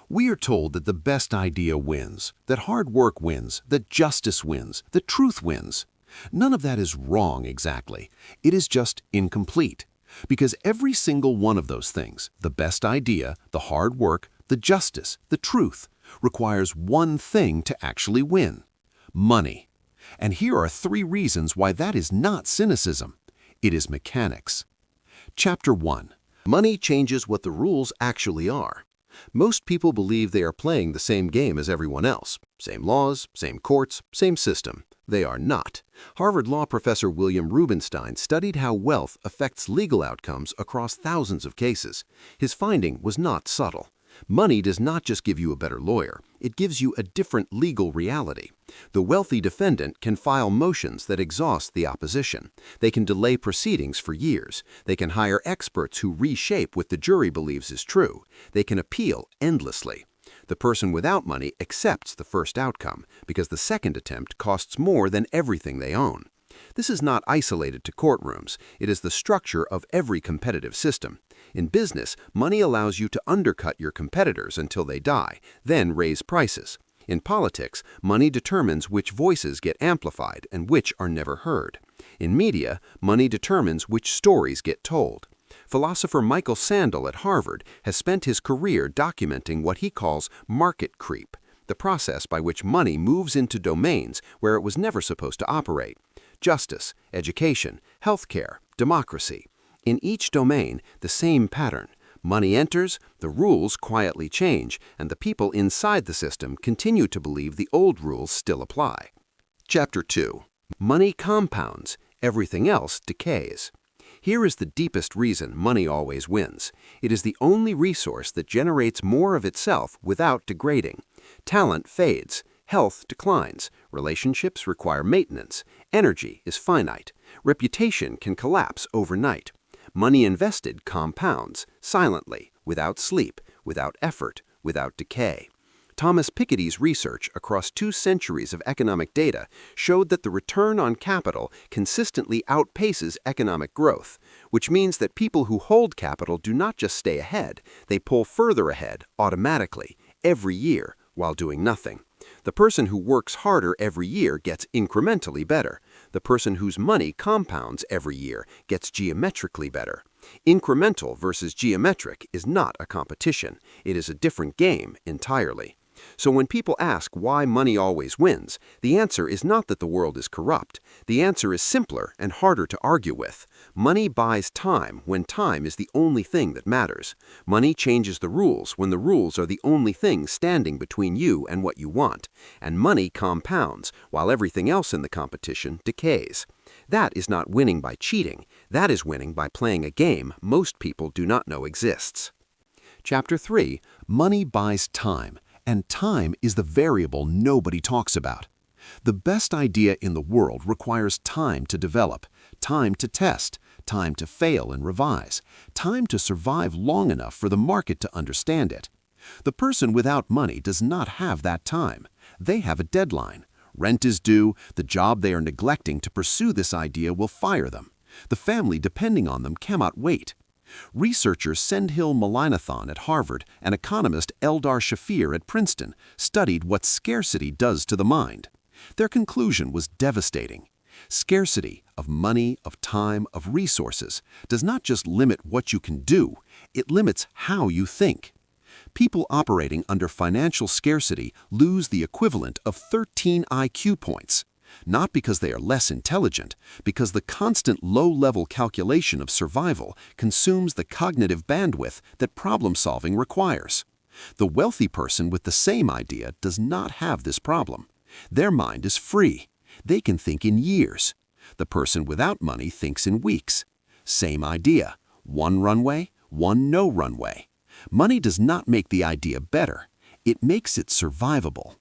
We are told that the best idea wins, that hard work wins, that justice wins, that truth wins. None of that is wrong exactly. It is just incomplete. Because every single one of those things, the best idea, the hard work, the justice, the truth, requires one thing to actually win: money. And here are 3 reasons why that is not cynicism. It is mechanics. Chapter 1. Money changes what the rules actually are. Most people believe they are playing the same game as everyone else. Same laws, same courts, same system. They are not. Harvard Law professor William Rubenstein studied how wealth affects legal outcomes across thousands of cases. His finding was not subtle. Money does not just give you a better lawyer, it gives you a different legal reality. The wealthy defendant can file motions that exhaust the opposition. They can delay proceedings for years. They can hire experts who reshape what the jury believes is true. They can appeal endlessly. The person without money accepts the first outcome because the second attempt costs more than everything they own. This is not isolated to courtrooms. It is the structure of every competitive system. In business, money allows you to undercut your competitors until they die, then raise prices. In politics, money determines which voices get amplified and which are never heard. In media, money determines which stories get told. Philosopher Michael Sandel at Harvard has spent his career documenting what he calls market creep, the process by which money moves into domains where it was never supposed to operate. Justice, education, healthcare, democracy. In each domain, the same pattern. Money enters, the rules quietly change, and the people inside the system continue to believe the old rules still apply. Chapter 2. Money compounds, everything else decays. Here is the deepest reason money always wins. It is the only resource that generates more of itself without degrading. Talent fades. Health declines. Relationships require maintenance. Energy is finite. Reputation can collapse overnight. Money invested compounds, silently, without sleep, without effort, without decay. Thomas Piketty's research across 2 centuries of economic data showed that the return on capital consistently outpaces economic growth, which means that people who hold capital do not just stay ahead, they pull further ahead automatically, every year, while doing nothing. The person who works harder every year gets incrementally better. The person whose money compounds every year gets geometrically better. Incremental versus geometric is not a competition. It is a different game entirely. So when people ask why money always wins, the answer is not that the world is corrupt. The answer is simpler and harder to argue with. Money buys time when time is the only thing that matters. Money changes the rules when the rules are the only thing standing between you and what you want. And money compounds while everything else in the competition decays. That is not winning by cheating. That is winning by playing a game most people do not know exists. Chapter 3. Money buys time. And time is the variable nobody talks about. The best idea in the world requires time to develop, time to test, time to fail and revise, time to survive long enough for the market to understand it. The person without money does not have that time. They have a deadline. Rent is due, the job they are neglecting to pursue this idea will fire them. The family depending on them cannot wait. Researcher Sendhil Mullainathan at Harvard and economist Eldar Shafir at Princeton studied what scarcity does to the mind. Their conclusion was devastating. Scarcity of money, of time, of resources does not just limit what you can do, it limits how you think. People operating under financial scarcity lose the equivalent of 13 IQ points. Not because they are less intelligent, because the constant low-level calculation of survival consumes the cognitive bandwidth that problem-solving requires. The wealthy person with the same idea does not have this problem. Their mind is free. They can think in years. The person without money thinks in weeks. Same idea. One runway, one no runway. Money does not make the idea better. It makes it survivable.